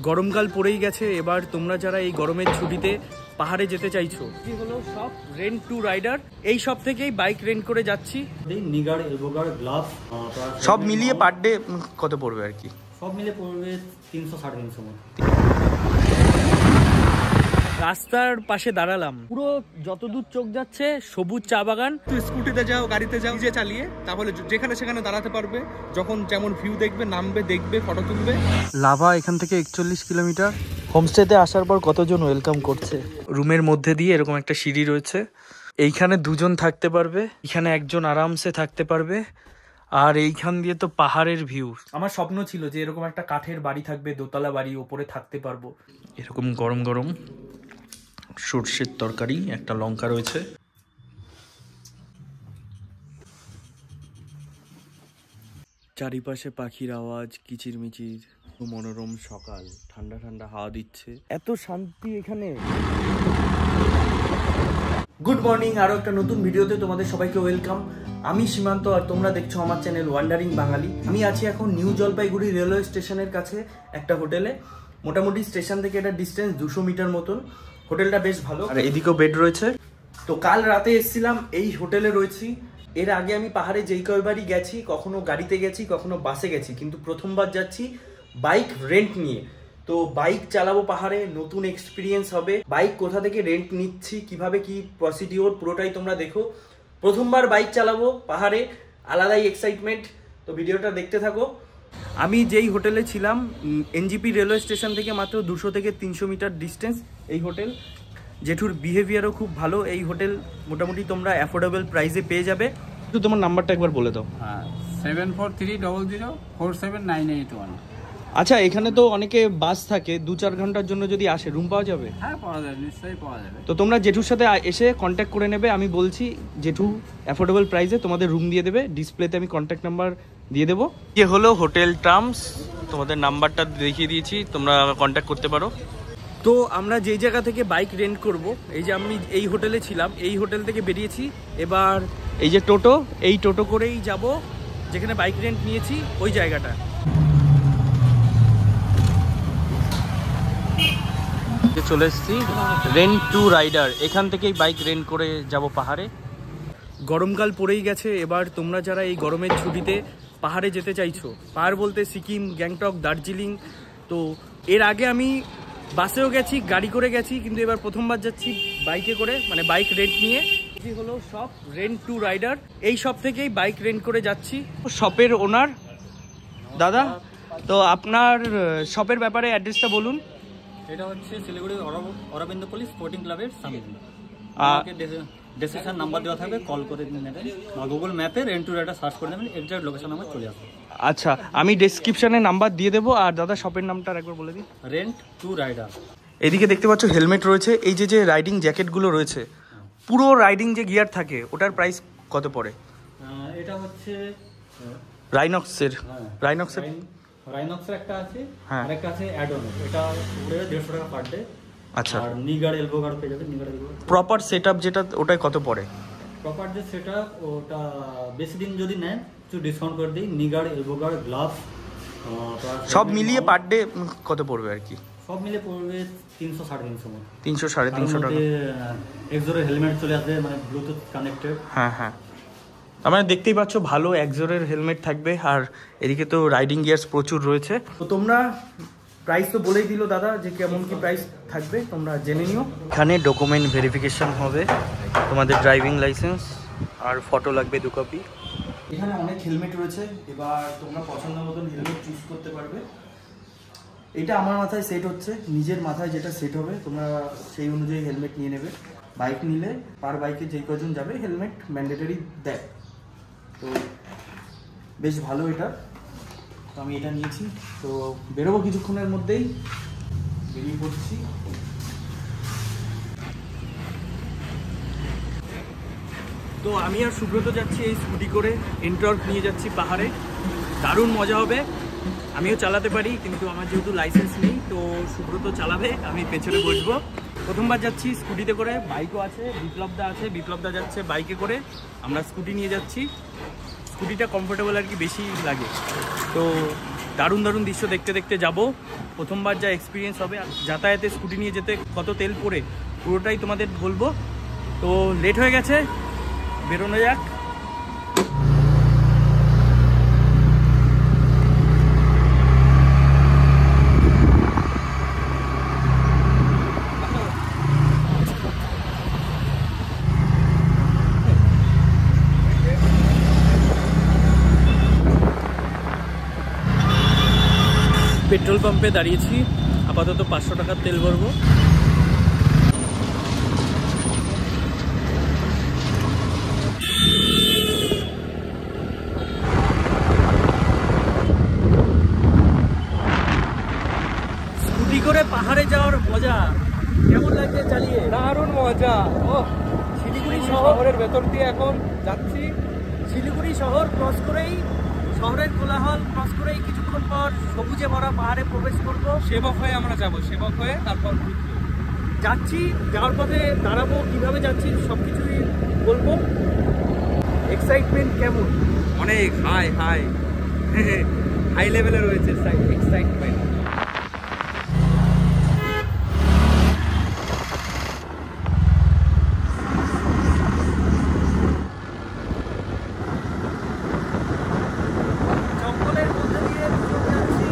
গরমকাল পড়েই গেছে, এবার তোমরা যারা এই গরমের ছুটিতে পাহাড়ে যেতে চাইছো, কি হলো সব রেন্ট টু রাইডার, এই সব থেকেই বাইক রেন্ট করে যাচ্ছি। নিগার্ড, এলবো গার্ড, গ্লাভস সব মিলিয়ে পার ডে কত পড়বে আর কি? সব মিলিয়ে পড়বে 300-350 মতো। রাস্তার পাশে দাঁড়ালাম, পুরো যতদূর চোখ যাচ্ছে সবুজ চা বাগান। তুই স্কুটিতে যাও, গাড়িতে যাও, নিজে চালিয়ে, তাহলে যেখানে সেখানে দাঁড়াতে পারবে, যখন যেমন ভিউ দেখবে, নামবে, দেখবে, ফটো তুলবে। লাভা এখান থেকে 41 কিলোমিটার। হোমস্টেতে আসার পর কতজন ওয়েলকাম করছে। রুমের মধ্যে দিয়ে এরকম একটা সিঁড়ি রয়েছে, এইখানে দুজন থাকতে পারবে, এখানে একজন আরামসে থাকতে পারবে, আর এইখান দিয়ে তো পাহাড়ের ভিউ। আমার স্বপ্ন ছিল যে এরকম একটা কাঠের বাড়ি থাকবে, দোতলা বাড়ি, ওপরে থাকতে পারবো। এরকম গরম গরম সর্ষের তরকারি, একটা লঙ্কা রয়েছে। চারিপাশে পাখির আওয়াজ, কিচিরমিচির, মনোরম সকাল, ঠান্ডা ঠান্ডা হাওয়া দিচ্ছে, এত শান্তি এখানে। গুড মর্নিং, আরো একটা নতুন ভিডিওতে তোমাদের সবাইকে ওয়েলকাম। আমি সীমান্ত, আর তোমরা দেখছো আমার চ্যানেল ওয়ান্ডারিং বাঙালি। আমি আছি এখন নিউ জলপাইগুড়ি রেলওয়ে স্টেশনের কাছে একটা হোটেলে। মোটামুটি স্টেশন থেকে এটা ডিস্টেন্স 200 মিটার মতন। হোটেলটা বেশ ভালো, আর এদিকেও বেড রয়েছে। তো কাল রাতে এসেছিলাম, এই হোটেলে রয়েছি। এর আগে আমি পাহাড়ে যেই কয়বারই গেছি, কখনো গাড়িতে গেছি, কখনো বাসে গেছি, কিন্তু প্রথমবার যাচ্ছি বাইক রেন্ট নিয়ে। তো বাইক চালাবো পাহাড়ে, নতুন এক্সপিরিয়েন্স হবে। বাইক কোথা থেকে রেন্ট নিচ্ছি, কিভাবে কি প্রসিডিওর, পুরোটাই তোমরা দেখো। প্রথমবার বাইক চালাবো পাহাড়ে, আলাদাই এক্সাইটমেন্ট। তো ভিডিওটা দেখতে থাকো। আমি যেই হোটেলে ছিলাম, এনজিপি রেলওয়ে স্টেশন থেকে মাত্র 200 থেকে 300 মিটার ডিস্টেন্স এই হোটেল। জেঠুর বিহেভিয়ারও খুব ভালো। এই হোটেল মোটামুটি তোমরা অ্যাফোর্ডেবল প্রাইসে পেয়ে যাবে। তো তোমার নাম্বারটা একবার বলে দাও। হ্যাঁ, 7430047981। আচ্ছা, এখানে তো অনেকে বাস থাকে, 2-4 ঘন্টার জন্য যদি আসে, রুম পাওয়া যাবে? হ্যাঁ, পাওয়া যাবে, নিশ্চয়ই পাওয়া যাবে। তো তোমরা জেঠুর সাথে এসে কন্ট্যাক্ট করে নেবে। আমি বলছি জেঠু অ্যাফোর্ডেবল প্রাইসে তোমাদের রুম দিয়ে দেবে। ডিসপ্লেতে আমি কন্ট্যাক্ট নাম্বার দিয়ে দেবো। এ হলো হোটেল টার্মস, তোমাদের নাম্বারটা দেখিয়ে দিয়েছি, তোমরা কন্ট্যাক্ট করতে পারো। তো আমরা যেই জায়গা থেকে বাইক রেন্ট করব, এই যে আমি এই হোটেলে ছিলাম, এই হোটেল থেকে বেরিয়েছি। এবার এই যে টোটো, এই টোটো করেই যাব যেখানে বাইক রেন্ট নিয়েছি ওই জায়গাটা। চলে এসেছি রেন্ট টু রাইডার, এখান থেকেই বাইক রেন্ট করে যাব পাহাড়ে। গরমকাল পড়েই গেছে, এবার তোমরা যারা এই গরমের ছুটিতে পাহাড়ে যেতে চাইছো, পাহাড় বলতে সিকিম, গ্যাংটক, দার্জিলিং। তো এর আগে আমি বাসেও গেছি, গাড়ি করে গেছি, কিন্তু এবার প্রথমবার যাচ্ছি বাইকে করে, মানে বাইক রেন্ট নিয়ে। এটি হলো শপ রেন্ট টু রাইডার, এই শপ থেকেই বাইক রেন্ট করে যাচ্ছি। শপের ওনার দাদা, তো আপনার শপের ব্যাপারে অ্যাড্রেসটা বলুন। এটা হচ্ছে শিলিগুড়ি অরবিন্দপল্লী স্পোর্টিং ক্লাবের সামনে। ডেসক্রিপশন নাম্বার দেওয়া থাকবে, কল করে নেবেন, বা গুগল ম্যাপে রেন্ট টু রাইডার সার্চ করে নেবেন, এক্সাক্ট লোকেশন আমার চলে আসবে। আচ্ছা, আমি ডেসক্রিপশনে নাম্বার দিয়ে দেবো। আর দাদা শপের নামটা একবার বলে দিন। Rent to rider. এদিকে দেখতে পাচ্ছ হেলমেট রয়েছে, এই যে রাইডিং জ্যাকেটগুলো রয়েছে, পুরো রাইডিং যে গিয়ার থাকে ওটার প্রাইস কত পড়ে? এটা হচ্ছে রাইনক্সের। রাইনক্সের একটা আছে, হ্যাঁ, আরেকটা আছে অ্যাডন, এটা পুরো 150 টাকা পার ডে। আচ্ছা, আর নিগার্ড, এলবো গার্ড পেয়ে যাবেন। নিগার্ড, এলবো গার্ড প্রপার সেটআপ যেটা, ওটাই কত পড়ে? প্রপার যে সেটআপ, ওটা বেশি দিন যদি নেন একটু ডিসকাউন্ট করে দিই। নিগার্ড, এলবো গার্ড, গ্লাভস সব মিলিয়ে পার ডে কত পড়বে আর কি? সব মিলে পড়বে 300-350 মতো। 300-350 টাকা। এক্সোরের হেলমেট চলে আসবে, মানে ব্লুটুথ কানেক্টেড। হ্যাঁ হ্যাঁ, আমরা দেখতেই পাচ্ছ ভালো এক্সোরের হেলমেট থাকবে। আর এদিকে তো রাইডিং গিয়ার্স প্রচুর রয়েছে। তো তোমরা প্রাইস তো বলেই দিল দাদা যে কেমন কি প্রাইস থাকবে, তোমরা জেনে নিও। এখানে ডকুমেন্ট ভেরিফিকেশন হবে, তোমাদের ড্রাইভিং লাইসেন্স আর ফটো লাগবে 2 কপি। এখানে অনেক হেলমেট রয়েছে, এবার তোমরা পছন্দ মতন হেলমেট চুজ করতে পারবে। এটা আমার মাথায় সেট হচ্ছে, নিজের মাথায় যেটা সেট হবে তোমরা সেই অনুযায়ী হেলমেট নিয়ে নেবে। বাইক নিলে পার বাইকে যেই কজন যাবে হেলমেট ম্যান্ডেটরি দেয়, তো বেশ ভালো এটা। তো আমি এটা নিয়েছি, তো বেরোবো কিছুক্ষণের মধ্যেই, বেরিয়ে পড়ছি। তো আমি আর সুব্রত যাচ্ছি এই স্কুটি করে, এন্টর্ক নিয়ে যাচ্ছি পাহাড়ে। দারুণ মজা হবে, আমিও চালাতে পারি, কিন্তু আমার যেহেতু লাইসেন্স নেই, তো সুব্রত চালাবে, আমি পেছনে বসবো। প্রথমবার যাচ্ছি স্কুটিতে করে, বাইকও আছে, বিপ্লবদা আছে, বিপ্লবদা যাচ্ছে বাইকে করে, আমরা স্কুটি নিয়ে যাচ্ছি। স্কুটিটা কমফোর্টেবল আর কি বেশি লাগে। তো দারুণ দারুণ দৃশ্য দেখতে দেখতে যাব। প্রথমবার যা এক্সপিরিয়েন্স হবে, যাতায়াতে স্কুটি নিয়ে যেতে কত তেল পড়ে পুরোটাই তোমাদের বলবো। তো লেট হয়ে গেছে, বেরোনো যাক। পেট্রোল পাম্পে দাঁড়িয়েছি, আপাতত 500 টাকার তেল ভরবো। স্কুটি করে পাহাড়ে যাওয়ার মজা কেমন লাগছে চালিয়ে? দারুণ মজা। ও শিলিগুড়ি শহরের ভেতর দিয়ে এখন যাচ্ছি। শিলিগুড়ি শহর ক্রস করেই, শহরের কোলাহল ক্রস করেই কিছুক্ষণ পর সবুজে ভরা পাহাড়ে প্রবেশ করব। সেবক হয়ে আমরা যাব, সেবক হয়ে তারপর যাচ্ছি, যাওয়ার পথে দাঁড়াবো, কিভাবে যাচ্ছি সব কিছুই বলবো। এক্সাইটমেন্ট কেমন? অনেক হাই হাই হাই লেভেলে রয়েছে এক্সাইটমেন্ট। জঙ্গলের মধ্যে দিয়ে যাচ্ছি।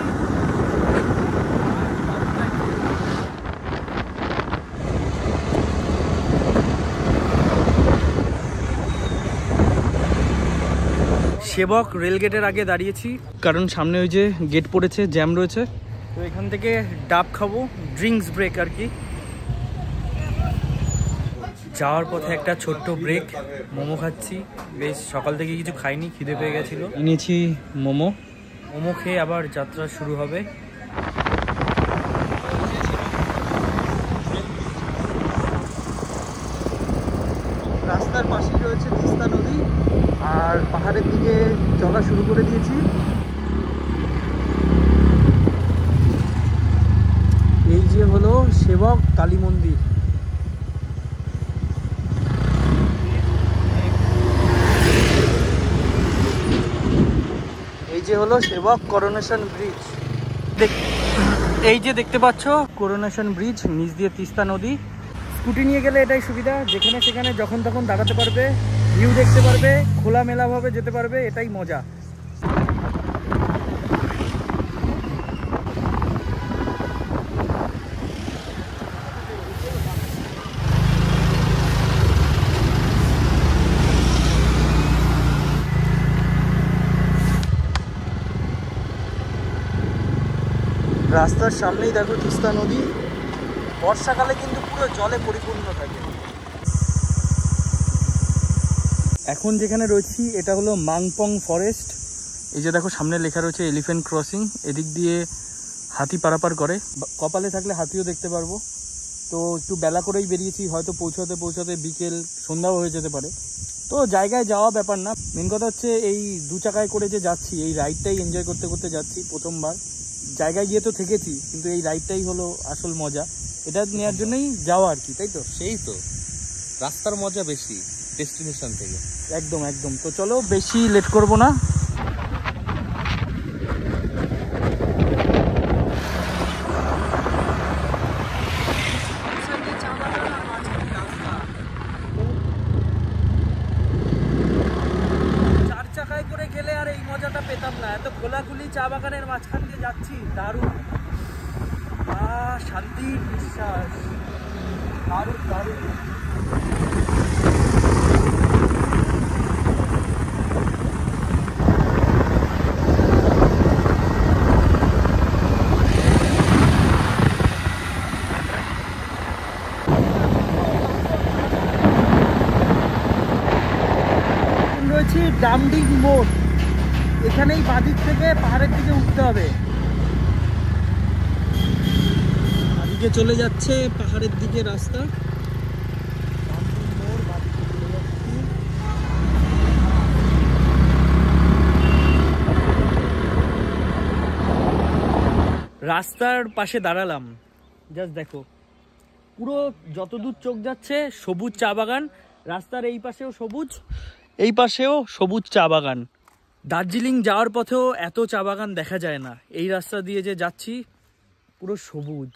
সেবক রেলগেটের আগে দাঁড়িয়েছি, কারণ সামনে ওই যে গেট পড়েছে, জ্যাম রয়েছে। তো এখান থেকে ডাব খাবো, ড্রিঙ্কস ব্রেক আর কি। যাওয়ার পথে একটা ছোট্ট ব্রেক, মোমো খাচ্ছি। বেশ সকাল থেকে কিছু খাইনি, খিদে পেয়ে গেছিলো, নিয়েছি মোমো। মোমো খেয়ে আবার যাত্রা শুরু হবে। রাস্তার পাশেই রয়েছে তিস্তা নদী, আর পাহাড়ের দিকে চলা শুরু করে দিয়েছি। এই যে হলো সেবক কালী মন্দির। এই যে হলো সেবক করোনেশন ব্রিজ। এই যে দেখতে পাচ্ছ করোনেশন ব্রিজ, নিচ দিয়ে তিস্তা নদী। স্কুটি নিয়ে গেলে এটাই সুবিধা, যেখানে সেখানে যখন তখন দাঁড়াতে পারবে, ভিউ দেখতে পারবে, খোলামেলাভাবে যেতে পারবে, এটাই মজা। রাস্তার সামনেই দেখো তিস্তা নদী, বর্ষাকালে কিন্তু পুরো জলে পরিপূর্ণ থাকে। এখন যেখানে রয়েছি এটা হলো মাংপং ফরেস্ট। এই যে দেখো সামনে লেখা রয়েছে এলিফ্যান্ট ক্রসিং। এদিক দিয়ে হাতি পারাপার করে, কপালে থাকলে হাতিও দেখতে পারবো। তো একটু বেলা করেই বেরিয়েছি, হয়তো পৌঁছাতে পৌঁছাতে বিকেল সন্ধ্যাও হয়ে যেতে পারে। তো জায়গায় যাওয়া ব্যাপার না, মেন কথা হচ্ছে এই 2 চাকায় করে যে যাচ্ছি, এই রাইডটাই এনজয় করতে করতে যাচ্ছি। প্রথমবার জায়গায় গিয়ে তো থেকেছি, কিন্তু এই রাইডটাই হলো আসল মজা। এটা নেওয়ার জন্যই যাওয়া আর কি, তাই তো? সেই তো, রাস্তার মজা বেশি ডেস্টিনেশন থেকে। একদম একদম। তো চলো বেশি লেট করব না। চার চাকায় করে গেলে আর এই মজাটা পেতাম না। এত খোলাখুলি চা বাগানের মাঝখান দিয়ে যাচ্ছি, দারুণ। শান্তির নিঃশ্বাস, দারুণ দারুণ। রয়েছি ডামডিং মোড়, এখানেই বাদিক থেকে পাহাড়ের দিকে উঠতে হবে। বাদিকে চলে যাচ্ছে পাহাড়ের দিকে রাস্তা। রাস্তার পাশে দাঁড়ালাম, জাস্ট দেখো পুরো যতদূর চোখ যাচ্ছে সবুজ চা বাগান। রাস্তার এই পাশেও সবুজ, এই পাশেও সবুজ চা বাগান। দার্জিলিং যাওয়ার পথেও এত চা বাগান দেখা যায় না। এই রাস্তা দিয়ে যে যাচ্ছি পুরো সবুজ।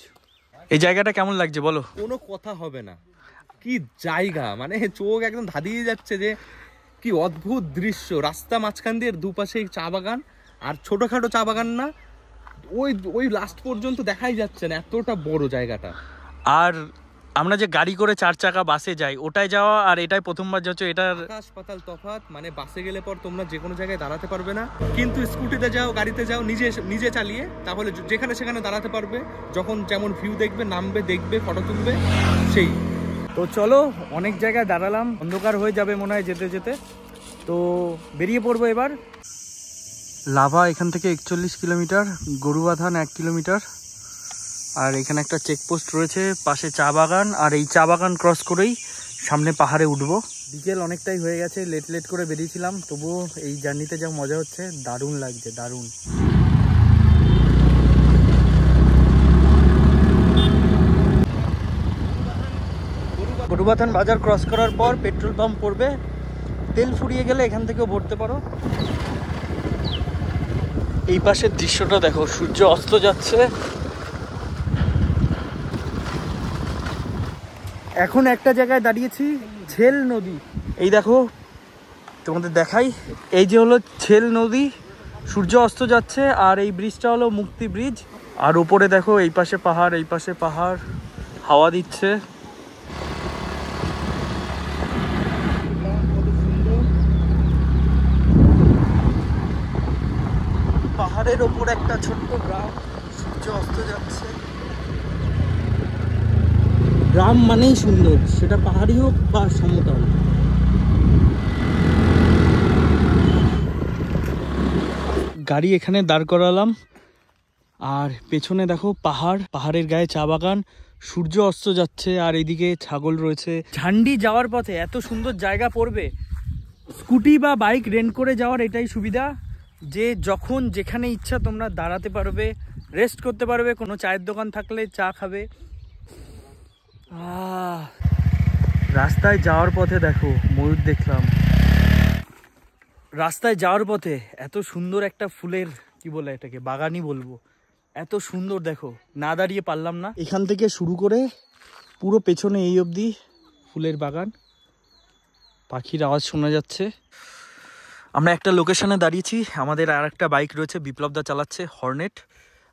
এই জায়গাটা কেমন লাগছে বলো? কোনো কথা হবে না, কি জায়গা, মানে চোখ একদম ধাঁধিয়ে যাচ্ছে যে কি অদ্ভুত দৃশ্য। রাস্তা মাঝখান দিয়ে দুপাশে চা বাগান, আর ছোটখাটো চা বাগান না, ওই ওই লাস্ট পর্যন্ত দেখাই যাচ্ছে না, এতটা বড় জায়গাটা। আর আমরা যে গাড়ি করে 4 চাকা বাসে যাই, ওটায় যাওয়া আর এটাই প্রথমবার যাচ্ছ, এটার আকাশ পাতাল তফাৎ। মানে বাসে গেলে পর তোমরা যে কোনো জায়গায় দাঁড়াতে পারবে না, কিন্তু স্কুটিতে যাও, গাড়িতে যাও, নিজে চালিয়ে, তাহলে যেখানে সেখানে দাঁড়াতে পারবে, যখন যেমন ভিউ দেখবে, নামবে, দেখবে, ফটো তুলবে, সেই। তো চলো, অনেক জায়গায় দাঁড়ালাম, অন্ধকার হয়ে যাবে মনে হয় যেতে যেতে, তো বেরিয়ে পড়বো এবার। লাভা এখান থেকে 41 কিলোমিটার, গরুবাথান 1 কিলোমিটার, আর এখানে একটা চেকপোস্ট রয়েছে, পাশে চা বাগান, আর এই চা বাগান ক্রস করেই সামনে পাহাড়ে উঠবো। বিকেল অনেকটাই হয়ে গেছে, লেট করে বেরিয়েছিলাম, তবুও এই জার্নিতে যা মজা হচ্ছে, দারুণ লাগছে, দারুণ। গরুবাথান বাজার ক্রস করার পর পেট্রোল পাম্প পড়বে, তেল ফুরিয়ে গেলে এখান থেকেও ভরতে পারো। এই পাশের দৃশ্যটা দেখো, সূর্য অস্ত যাচ্ছে। এখন একটা জায়গায় দাঁড়িয়েছি, ঝেল নদী। এই দেখো তোমাদের দেখাই, এই যে হলো ঝেল নদী, সূর্য অস্ত যাচ্ছে, আর এই ব্রিজটা হলো মুক্তি ব্রিজ। আর উপরে দেখো, এই পাশে পাহাড়, এই পাশে পাহাড়, হাওয়া দিচ্ছে। পাহাড়ের ওপর একটা ছোট্ট গ্রাম, সূর্য অস্ত যাচ্ছে। গ্রাম মানেই সুন্দর, সেটা পাহাড়ি হোক বা সমতল। গাড়ি এখানে দাঁড় করালাম, আর পেছনে দেখো পাহাড়, পাহাড়ের গায়ে চা বাগান, সূর্য অস্ত যাচ্ছে, আর এইদিকে ছাগল রয়েছে। ঝান্ডি যাওয়ার পথে এত সুন্দর জায়গা পড়বে, স্কুটি বা বাইক রেন্ট করে যাওয়ার এটাই সুবিধা যে যখন যেখানে ইচ্ছা তোমরা দাঁড়াতে পারবে, রেস্ট করতে পারবে, কোনো চায়ের দোকান থাকলে চা খাবে। রাস্তায় যাওয়ার পথে দেখো ময়ূর দেখলাম। রাস্তায় যাওয়ার পথে এত সুন্দর একটা ফুলের, কি বলে এটাকে, বাগানই বলবো, এত সুন্দর দেখো, না দাঁড়িয়ে পারলাম না। এখান থেকে শুরু করে পুরো পেছনে এই অবধি ফুলের বাগান, পাখির আওয়াজ শোনা যাচ্ছে। আমরা একটা লোকেশনে দাঁড়িয়েছি, আমাদের আর একটা বাইক রয়েছে, বিপ্লবদা চালাচ্ছে হর্নেট,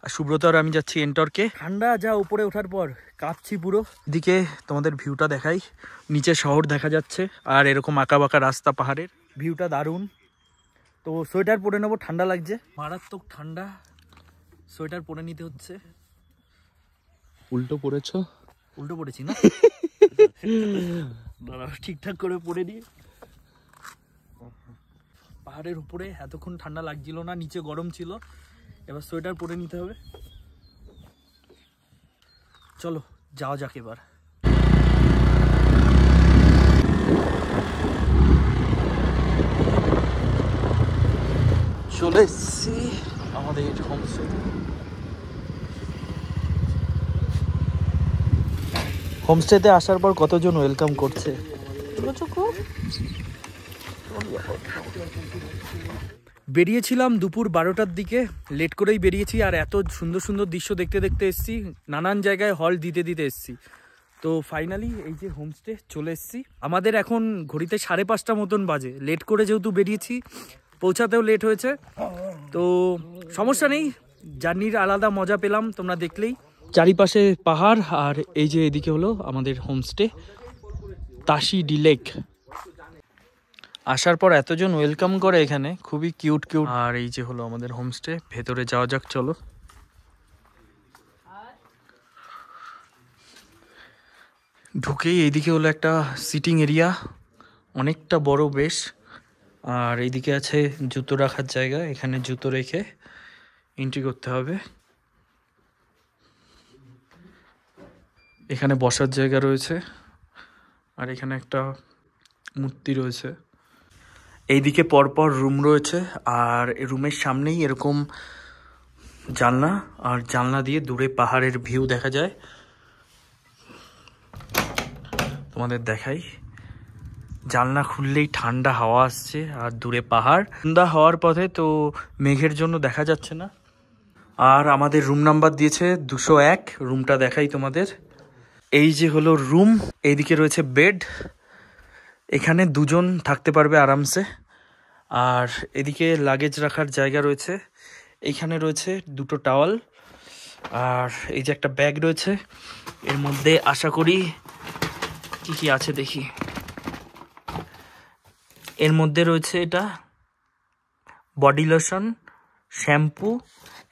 আর সুব্রত আর আমি যাচ্ছি এন্টর্কে। ঠান্ডা যা, উপরে ওঠার পর কাঁপছি পুরো। এদিকে তোমাদের ভিউটা দেখাই, নিচে শহর দেখা যাচ্ছে, আর এরকম আঁকা বাঁকা রাস্তা, পাহাড়ের ভিউটা দারুণ। তো সোয়েটার পরে নেবো, ঠান্ডা লাগছে, মারাত্মক ঠান্ডা, সোয়েটার পরে নিতে হচ্ছে। উল্টো পড়েছো? উল্টো পড়েছি না, ঠিকঠাক করে পরে নিয়ে। পাহাড়ের উপরে এতক্ষণ ঠান্ডা লাগছিল না, নিচে গরম ছিল, এবার সোয়েটার পরে নিতে হবে। চলো যাওয়া যাক এবার। চলে এসছি আমাদের হোমস্টে। হোমস্টেতে আসার পর কতজন ওয়েলকাম করছে। বেরিয়েছিলাম দুপুর 12টার দিকে, লেট করেই বেরিয়েছি, আর এত সুন্দর সুন্দর দৃশ্য দেখতে দেখতে এসছি, নানান জায়গায় হল দিতে এসছি। তো ফাইনালি এই যে হোমস্টে চলে এসছি। আমাদের এখন ঘড়িতে 5:30 মতন বাজে, লেট করে যেহেতু বেরিয়েছি, পৌঁছাতেও লেট হয়েছে, তো সমস্যা নেই, জার্নির আলাদা মজা পেলাম, তোমরা দেখলেই। চারিপাশে পাহাড়, আর এই যে এদিকে হলো আমাদের হোমস্টে, তাসি ডি লেক। আসার পর এতজন ওয়েলকাম করে এখানে, খুবই কিউট। আর এই যে হলো আমাদের হোমস্টে, ভেতরে যাওয়া যাক চলো। ঢুকেই এইদিকে হলো একটা সিটিং এরিয়া, অনেকটা বড় বেশ, আর এইদিকে আছে জুতো রাখার জায়গা, এখানে জুতো রেখে এন্ট্রি করতে হবে। এখানে বসার জায়গা রয়েছে, আর এখানে একটা মূর্তি রয়েছে। এইদিকে পরপর রুম রয়েছে, আর রুমের সামনেই এরকম জানলা, আর জানলা দিয়ে দূরে পাহাড়ের ভিউ দেখা যায়। তোমাদের দেখাই, জানলা খুললেই ঠান্ডা হাওয়া আসছে আর দূরে পাহাড়। সন্ধ্যা হওয়ার পথে তো মেঘের জন্য দেখা যাচ্ছে না। আর আমাদের রুম নাম্বার দিয়েছে 201, রুমটা দেখাই তোমাদের। এই যে হলো রুম, এইদিকে রয়েছে বেড, এখানে দুজন থাকতে পারবে আরামসে। আর এদিকে লাগেজ রাখার জায়গা রয়েছে, এইখানে রয়েছে দুটো টাওয়াল, আর এই যে একটা ব্যাগ রয়েছে। এর মধ্যে আশা করি কি কি আছে দেখি। এর মধ্যে রয়েছে এটা বডি লোশন, শ্যাম্পু,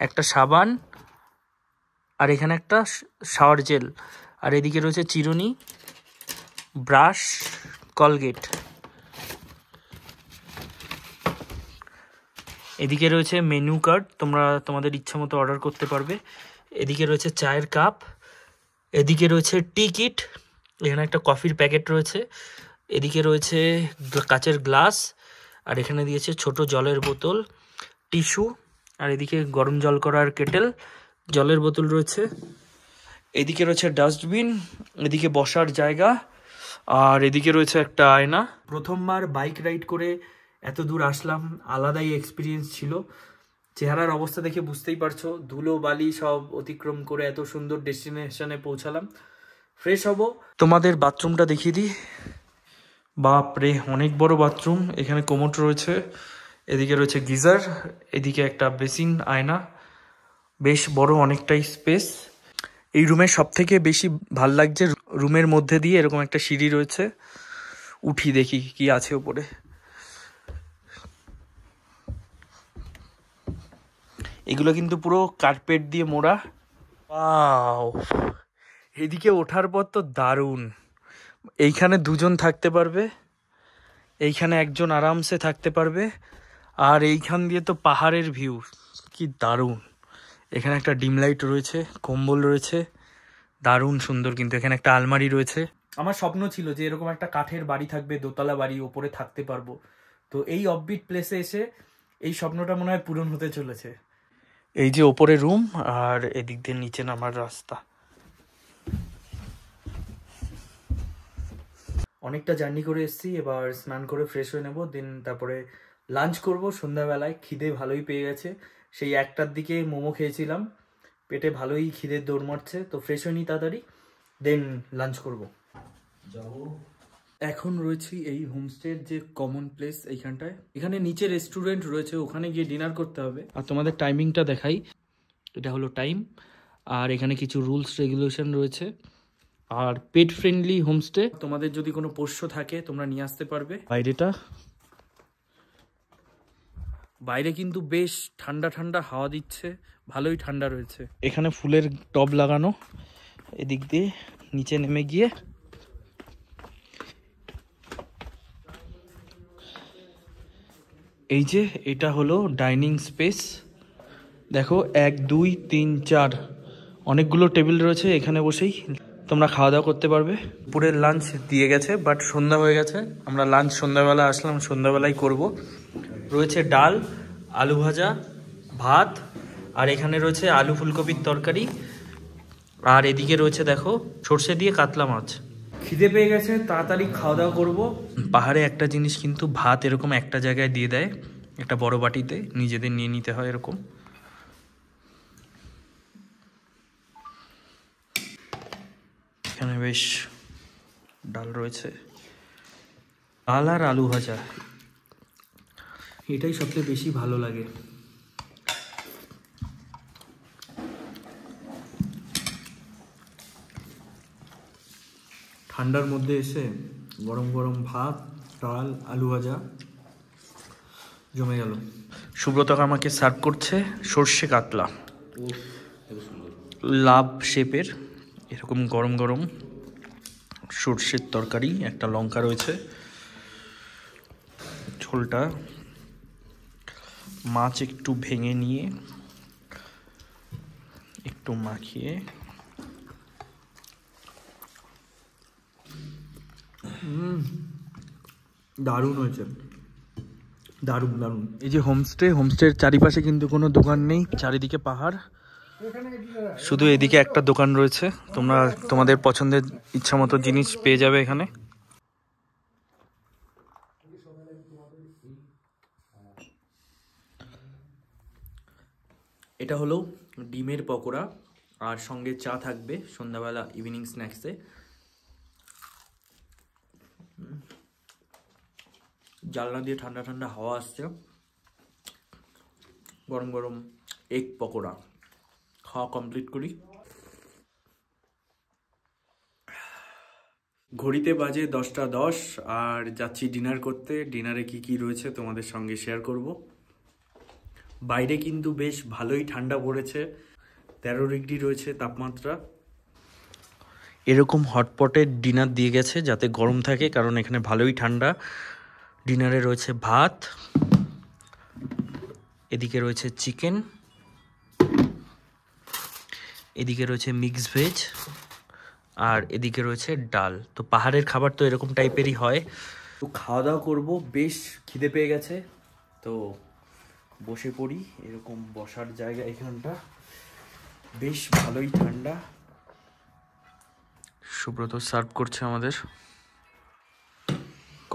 একটা সাবান, আর এখানে একটা শাওয়ার জেল, আর এদিকে রয়েছে চিরুনি, ব্রাশ, কলগেট। এদিকে রয়েছে মেনু কার্ড, তোমরা তোমাদের ইচ্ছা মতো অর্ডার করতে পারবে। এদিকে রয়েছে চায়ের কাপ, এদিকে রয়েছে টি কিট, এখানে একটা কফির প্যাকেট রয়েছে, এদিকে রয়েছে কাচের গ্লাস, আর এখানে দিয়েছে ছোট জলের বোতল, টিস্যু, আর এদিকে গরম জল করার কেটেল, জলের বোতল রয়েছে। এদিকে রয়েছে ডাস্টবিন, এদিকে বসার জায়গা, আর এদিকে রয়েছে একটা আয়না। প্রথমবার বাইক রাইড করে এত দূর আসলাম, আলাদাই এক্সপিরিয়েন্স ছিল। চেহারার অবস্থা দেখে বুঝতেই পারছো, ধুলো বালি সব অতিক্রম করে এত সুন্দর ডেস্টিনেশনে পৌঁছালাম। ফ্রেশ হব। তোমাদের বাথরুমটা দেখিয়ে দিই। বাপরে, অনেক বড় বাথরুম, এখানে কোমোড রয়েছে, এদিকে রয়েছে গিজার, এদিকে একটা বেসিন, আয়না, বেশ বড় অনেকটাই স্পেস। এই রুমের সব থেকে বেশি ভাল লাগছে রুমের মধ্যে দিয়ে এরকম একটা সিঁড়ি রয়েছে, উঠি দেখি কি আছে উপরে। এগুলো কিন্তু পুরো কার্পেট দিয়ে মোড়া। ওয়াও, এদিকে ওঠার পর তো দারুণ। এইখানে দুজন থাকতে পারবে, এইখানে একজন আরামসে থাকতে পারবে, আর এইখান দিয়ে তো পাহাড়ের ভিউ, কি দারুণ। এখানে একটা ডিম লাইট রয়েছে, কম্বল রয়েছে, দারুণ সুন্দর। কিন্তু এখানে একটা আলমারি রয়েছে। আমার স্বপ্ন ছিল যে এরকম একটা কাঠের বাড়ি থাকবে, দোতলা বাড়ি, ওপরে থাকতে পারবো। তো এই অফবিট প্লেসে এসে এই স্বপ্নটা মনে হয় পূরণ হতে চলেছে। এই যে ওপরে রুম, আর এদিক দিয়ে নিচে নামার রাস্তা। অনেকটা জার্নি করে এসেছি, এবার স্নান করে ফ্রেশ হয়ে নেবো, দেন তারপরে লাঞ্চ করব। সন্ধ্যাবেলায় খিদে ভালোই পেয়ে গেছে, সেই 1টার দিকে মোমো খেয়েছিলাম, পেটে ভালোই খিদের দৌড় মারছে। তো ফ্রেশ হয়ে নিই তাড়াতাড়ি, দেন লাঞ্চ করব। এখন রয়েছি এই হোমস্টের যে কমন প্লেস এইখানটায়। এখানে নিচে রেস্টুরেন্ট রয়েছে, ওখানে গিয়ে ডিনার করতে হবে। আর তোমাদের টাইমিংটা দেখাই, এটা হলো টাইম। আর এখানে কিছু রুলস রেগুলেশন রয়েছে। আর পেট ফ্রেন্ডলি হোমস্টে, তোমাদের যদি কোনো পোষ্য থাকে তোমরা নিয়ে আসতে পারবে। বাইরে কিন্তু বেশ ঠান্ডা ঠান্ডা হাওয়া দিচ্ছে, ভালোই ঠান্ডা রয়েছে। এখানে ফুলের টব লাগানো, এদিক দিয়ে নিচে নেমে গিয়ে এই যে এটা হলো ডাইনিং স্পেস। দেখো 1 2 3 4 অনেকগুলো টেবিল রয়েছে, এখানে বসেই তোমরা খাওয়া দাওয়া করতে পারবে। দুপুরের লাঞ্চ দিয়ে গেছে, বাট সন্ধ্যা হয়ে গেছে। আমরা লাঞ্চ সন্ধ্যাবেলা আসলাম, সন্ধ্যাবেলায় করব। রয়েছে ডাল, আলু ভাজা, ভাত, আর এখানে রয়েছে আলু ফুলকপির তরকারি, আর এদিকে রয়েছে দেখো সর্ষে দিয়ে কাতলা মাছ। খিদে পেয়ে গেছে, তাড়াতাড়ি খাওয়া দাওয়া করবো। পাহাড়ে একটা জিনিস কিন্তু, ভাত এরকম একটা জায়গায় দিয়ে দেয়, একটা বড় বাটিতে, নিজেদের নিয়ে নিতে হয় এরকম। এখানে বেশ ডাল রয়েছে, ডাল আর আলু ভাজা, এটাই সবচেয়ে বেশি ভালো লাগে। ঠান্ডার মধ্যে এসে গরম গরম ভাত, ডাল, আলু ভাজা জমে গেল। সুব্রত আমাকে সার্ভ করছে সর্ষে কাতলা, লাভ শেপের, এরকম গরম গরম সর্ষের তরকারি, একটা লঙ্কা রয়েছে, ঝোলটা মাছ একটু ভেঙে নিয়ে একটু মাখিয়ে, দারুণ হয়েছে, দারুণ দারুণ। এই যে হোমস্টের চারিপাশে কিন্তু কোনো দোকান নেই, চারিদিকে পাহাড়, শুধু এদিকে একটা দোকান রয়েছে। তোমরা তোমাদের পছন্দের ইচ্ছা মতো জিনিস পেয়ে যাবে এখানে। এটা হলো ডিমের পকোড়া, আর সঙ্গে চা থাকবে সন্ধ্যাবেলা ইভিনিং স্ন্যাক্সে। জানলা দিয়ে ঠান্ডা ঠান্ডা হাওয়া আসছে, গরম গরম এগ পকোড়া খাওয়া কমপ্লিট করি। ঘড়িতে বাজে 10টা 10 আর যাচ্ছি ডিনার করতে। ডিনারে কি কি রয়েছে তোমাদের সঙ্গে শেয়ার করব। বাইরে কিন্তু বেশ ভালোই ঠান্ডা পড়েছে, 13 ডিগ্রি রয়েছে তাপমাত্রা। এরকম হটপটের ডিনার দিয়ে গেছে যাতে গরম থাকে, কারণ এখানে ভালোই ঠান্ডা। ডিনারে রয়েছে ভাত, এদিকে রয়েছে চিকেন, এদিকে রয়েছে মিক্স ভেজ, আর এদিকে রয়েছে ডাল। তো পাহাড়ের খাবার তো এরকম টাইপেরই হয়। তো খাওয়া দাওয়া করবো, বেশ খিদে পেয়ে গেছে, তো বসে পড়ি। এরকম বসার জায়গা এখানটা, বেশ ভালোই ঠান্ডা। সুব্রত সার্ভ করছে আমাদের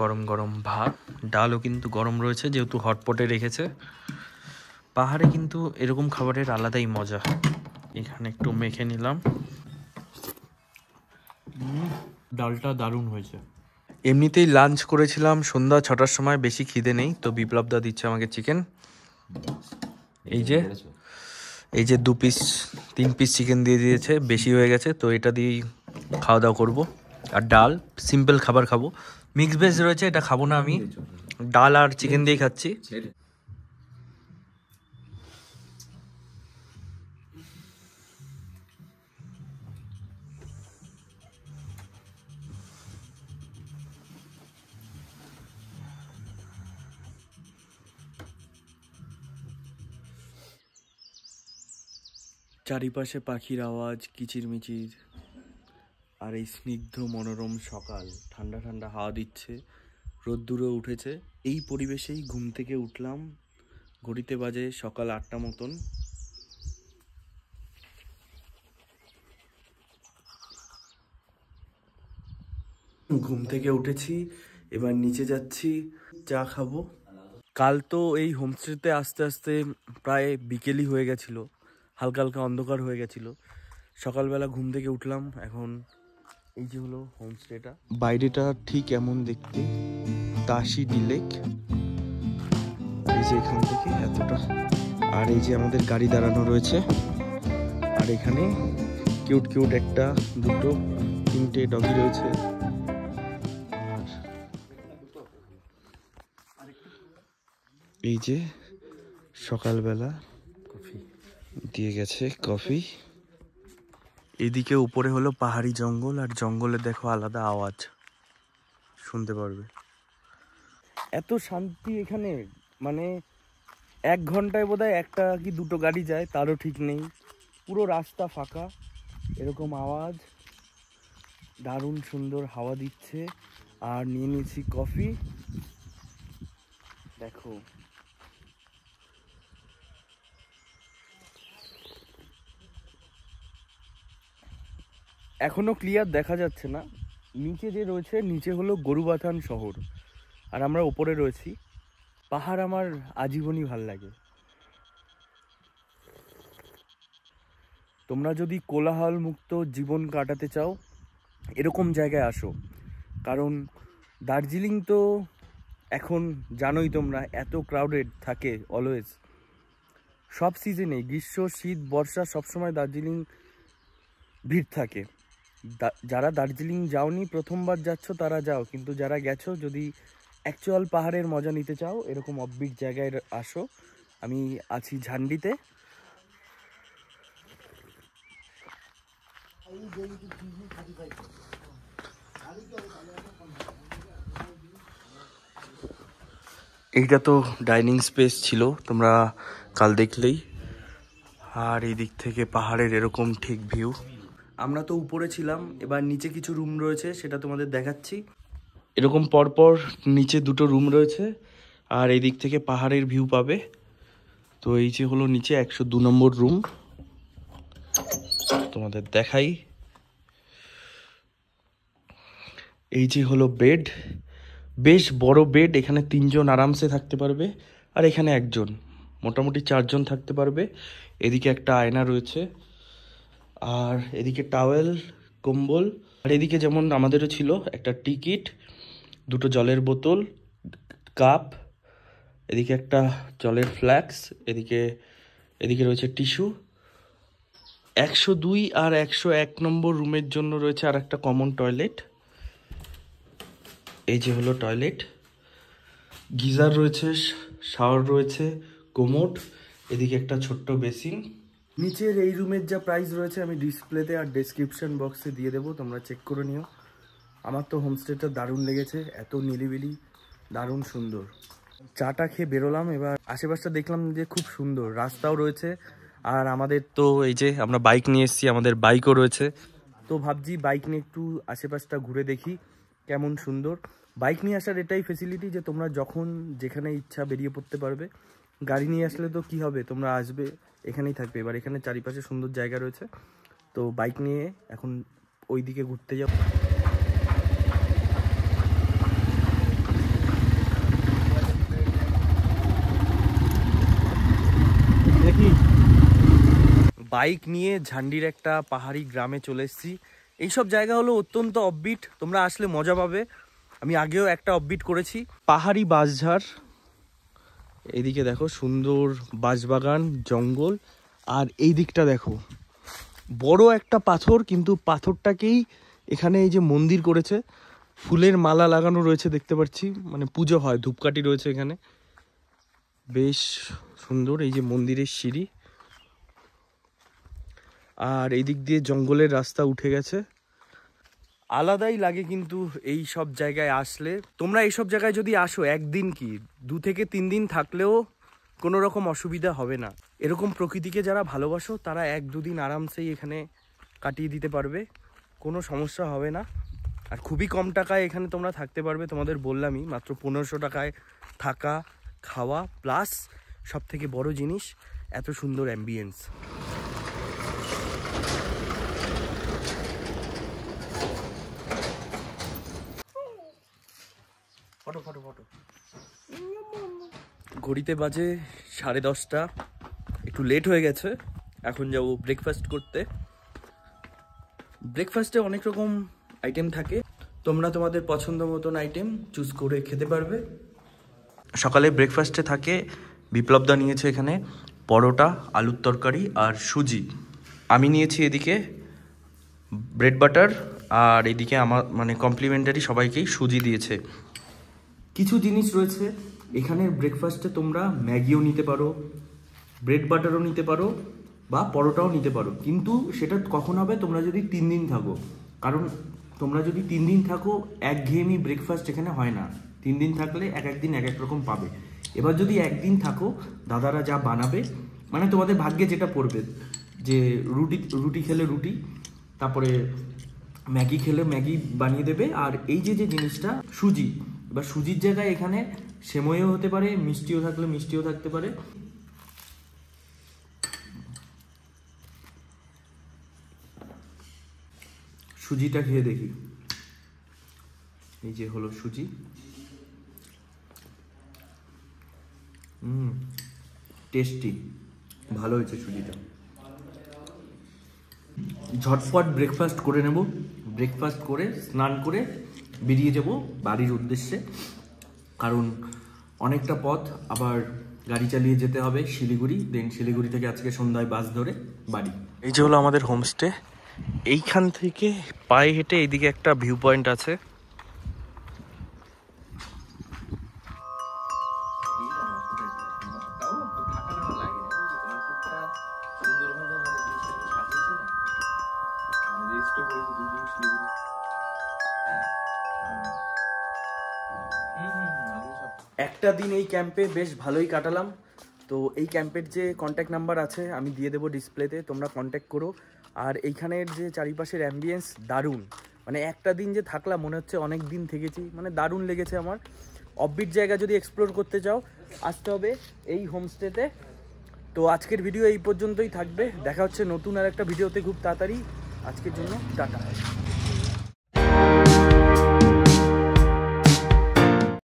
গরম গরম ভাত, ডালও কিন্তু গরম রয়েছে যেহেতু হটপটে রেখেছে। পাহাড়ে কিন্তু এরকম খাবারের আলাদাই মজা। এখানে একটু মেখে নিলাম, ডালটা দারুণ হয়েছে। এমনিতেই লাঞ্চ করেছিলাম সন্ধ্যা 6টার সময়, বেশি খিদে নেই, তো বিপ্লব দা দিচ্ছে আমাকে চিকেন। এই যে 3 পিস চিকেন দিয়ে দিয়েছে, বেশি হয়ে গেছে, তো এটা দিয়েই খাওয়া দাওয়া করবো। আর ডাল, সিম্পল খাবার খাবো। মিক্স ভেজ রয়েছে, এটা খাবো না আমি, ডাল আর চিকেন দিয়েই খাচ্ছি। চারিপাশে পাখির আওয়াজ, কিচিরমিচির, আর এই স্নিগ্ধ মনোরম সকাল, ঠান্ডা ঠান্ডা হাওয়া দিচ্ছে, রোদ্দুরও উঠেছে। এই পরিবেশেই ঘুম থেকে উঠলাম। ঘড়িতে বাজে সকাল 8টা মতন। ঘুম থেকে উঠেছি, এবার নিচে যাচ্ছি, চা খাবো। কাল তো এই হোমস্টেতে আস্তে আস্তে প্রায় বিকেলই হয়ে গেছিলো, হালকা হালকা অন্ধকার হয়ে গেছিল। সকালবেলা ঘুম থেকে উঠলাম, এখন এই যে হলো হোমস্টেটা। বাইরেটা ঠিক এমন দেখতে, তাসি ডিলেক। এই যে এখান থেকে এতটা, আর এই যে আমাদের গাড়ি দাঁড়ানো রয়েছে, আর এখানে কিউট কিউট 1, 2, 3টে ডগি রয়েছে। এই যে সকালবেলা দিয়ে গেছে কফি। এদিকে উপরে হলো পাহাড়ি জঙ্গল, আর জঙ্গলে দেখো আলাদা আওয়াজ শুনতে পারবে। এত শান্তি এখানে, মানে 1 ঘন্টায় বোধহয় 1টা কি 2টো গাড়ি যায়, তারও ঠিক নেই। পুরো রাস্তা ফাঁকা, এরকম আওয়াজ, দারুণ সুন্দর হাওয়া দিচ্ছে। আর নিয়ে নিয়েছি কফি, দেখো। এখনো ক্লিয়ার দেখা যাচ্ছে না, নিচে যে রয়েছে, নিচে হলো গরুবাথান শহর, আর আমরা ওপরে রয়েছি। পাহাড় আমার আজীবনই ভাল লাগে। তোমরা যদি কোলাহল মুক্ত জীবন কাটাতে চাও, এরকম জায়গায় আসো। কারণ দার্জিলিং তো এখন জানোই তোমরা, এত ক্রাউডেড থাকে অলওয়েজ, সব সিজনে, গ্রীষ্ম শীত বর্ষা, সবসময় দার্জিলিং ভিড় থাকে। যারা দার্জিলিং যাওনি, প্রথমবার যাচ্ছ, তারা যাও, কিন্তু যারা গেছো, যদি অ্যাকচুয়াল পাহাড়ের মজা নিতে চাও, এরকম অফবিট জায়গায় আসো। আমি আছি ঝান্ডিতে। এইটা তো ডাইনিং স্পেস ছিল, তোমরা কাল দেখলেই। আর এই দিক থেকে পাহাড়ের এরকম ঠিক ভিউ। আমরা তো উপরে ছিলাম, এবার নিচে কিছু রুম রয়েছে, সেটা তোমাদের দেখাচ্ছি। এরকম পরপর নিচে 2টো রুম রয়েছে, আর এই দিক থেকে পাহাড়ের ভিউ পাবে। তো এই যে হলো নিচে 102 নম্বর রুম, তোমাদের দেখাই। এই যে হলো বেড, বেশ বড় বেড, এখানে 3 জন আরামসে থাকতে পারবে, আর এখানে 1 জন। মোটামুটি 4 জন থাকতে পারবে। এদিকে একটা আয়না রয়েছে, আর এদিকে টাওয়েল, কম্বল, আর এদিকে যেমন আমাদেরও ছিল একটা টিকিট, 2টো জলের বোতল, কাপ, এদিকে একটা জলের ফ্ল্যাক্স, এদিকে রয়েছে টিস্যু। 102 আর 101 নম্বর রুমের জন্য রয়েছে আর একটা কমন টয়লেট। এই যে হলো টয়লেট, গিজার রয়েছে, শাওয়ার রয়েছে, কোমোড, এদিকে একটা ছোট্ট বেসিন। নিচের এই রুমের যা প্রাইস রয়েছে আমি ডিসপ্লেতে আর ডেসক্রিপশন বক্সে দিয়ে দেবো, তোমরা চেক করে নিও। আমার তো হোমস্টেটা দারুণ লেগেছে, এত নিরিবিলি, দারুণ সুন্দর। চাটা খেয়ে বেরোলাম, এবার আশেপাশটা দেখলাম যে খুব সুন্দর, রাস্তাও রয়েছে, আর আমাদের তো এই যে আমরা বাইক নিয়ে এসেছি, আমাদের বাইকও রয়েছে। তো ভাবছি বাইক নিয়ে একটু আশেপাশটা ঘুরে দেখি কেমন সুন্দর। বাইক নিয়ে আসার এটাই ফেসিলিটি যে তোমরা যখন যেখানে ইচ্ছা বেরিয়ে পড়তে পারবে। গাড়ি নিয়ে আসলে তো কি হবে, তোমরা আসবে এখানেই থাকবে। এবার এখানে চারিপাশে সুন্দর জায়গা রয়েছে, তো বাইক নিয়ে এখন ওই দিকে ঘুরতে যাব। বাইক নিয়ে ঝান্ডির একটা পাহাড়ি গ্রামে চলে এসেছি। এইসব জায়গা হলো অত্যন্ত অফবিট, তোমরা আসলে মজা পাবে। আমি আগেও একটা অফবিট করেছি। পাহাড়ি বাঁশঝাড়, এইদিকে দেখো সুন্দর বাঁশবাগান, জঙ্গল, আর এই দিকটা দেখো বড় একটা পাথর, কিন্তু পাথরটাকেই এখানে এই যে মন্দির করেছে, ফুলের মালা লাগানো রয়েছে দেখতে পাচ্ছি, মানে পুজো হয়, ধূপকাঠি রয়েছে এখানে, বেশ সুন্দর। এই যে মন্দিরের সিঁড়ি, আর এই দিক দিয়ে জঙ্গলের রাস্তা উঠে গেছে। আলাদাই লাগে কিন্তু এই সব জায়গায় আসলে। তোমরা এইসব জায়গায় যদি আসো একদিন কি 2 থেকে 3 দিন থাকলেও কোনো রকম অসুবিধা হবে না। এরকম প্রকৃতিকে যারা ভালোবাসো তারা 1-2 দিন আরামসেই এখানে কাটিয়ে দিতে পারবে, কোনো সমস্যা হবে না। আর খুবই কম টাকায় এখানে তোমরা থাকতে পারবে, তোমাদের বললামই, মাত্র 1500 টাকায় থাকা, খাওয়া, প্লাস সব থেকে বড় জিনিস এত সুন্দর অ্যাম্বিয়েন্স। ফটো ঘড়িতে বাজে 10:30, একটু লেট হয়ে গেছে। এখন যাব ব্রেকফাস্ট করতে। ব্রেকফাস্টে অনেক রকম আইটেম থাকে, তোমরা তোমাদের পছন্দ মতন আইটেম চুজ করে খেতে পারবে। সকালে ব্রেকফাস্টে থাকে, বিপ্লবদা নিয়েছে এখানে পরোটা, আলুর তরকারি আর সুজি। আমি নিয়েছি এদিকে ব্রেড বাটার, আর এদিকে আমার মানে কমপ্লিমেন্টারি সবাইকেই সুজি দিয়েছে। কিছু জিনিস রয়েছে এখানের ব্রেকফাস্টে, তোমরা ম্যাগিও নিতে পারো, ব্রেড বাটারও নিতে পারো, বা পরোটাও নিতে পারো, কিন্তু সেটা কখন হবে তোমরা যদি 3 দিন থাকো। কারণ তোমরা যদি 3 দিন থাকো, একঘেয়েমি ব্রেকফাস্ট এখানে হয় না। 3 দিন থাকলে এক দিন এক রকম পাবে। এবার যদি একদিন থাকো, দাদারা যা বানাবে, মানে তোমাদের ভাগ্যে যেটা পড়বে, যে রুটি খেলে রুটি, তারপরে ম্যাগি খেলে ম্যাগি বানিয়ে দেবে। আর এই যে জিনিসটা সুজি, বা সুজির জায়গায় এখানে সেমইও হতে পারে, মিষ্টিও থাকলে মিষ্টিও থাকতে পারে। সুজিটা খেয়ে দেখি। এই যে হলো সুজি, টেস্টি, ভালো হয়েছে সুজিটা। ঝটপট ব্রেকফাস্ট করে নেব, ব্রেকফাস্ট করে স্নান করে বেরিয়ে যাব বাড়ির উদ্দেশ্যে। কারণ অনেকটা পথ, আবার গাড়ি চালিয়ে যেতে হবে শিলিগুড়ি, দেন শিলিগুড়ি থেকে আজকে সন্ধ্যায় বাস ধরে বাড়ি। এই যে হলো আমাদের হোমস্টে। এইখান থেকে পায়ে হেঁটে এইদিকে একটা ভিউ পয়েন্ট আছে, একটা দিন এই ক্যাম্পে বেশ ভালোই কাটালাম। তো এই ক্যাম্পের যে কন্ট্যাক্ট নাম্বার আছে আমি দিয়ে দেবো ডিসপ্লেতে, তোমরা কন্ট্যাক্ট করো। আর এইখানের যে চারিপাশের অ্যাম্বিয়েন্স দারুণ, মানে একটা দিন যে থাকলাম মনে হচ্ছে অনেক দিন থেকেছি, মানে দারুণ লেগেছে আমার। অফবিট জায়গা যদি এক্সপ্লোর করতে চাও আসতে হবে এই হোমস্টেতে। তো আজকের ভিডিও এই পর্যন্তই থাকবে, দেখা হচ্ছে নতুন আর একটা ভিডিওতে খুব তাড়াতাড়ি। আজকের জন্য টাটা।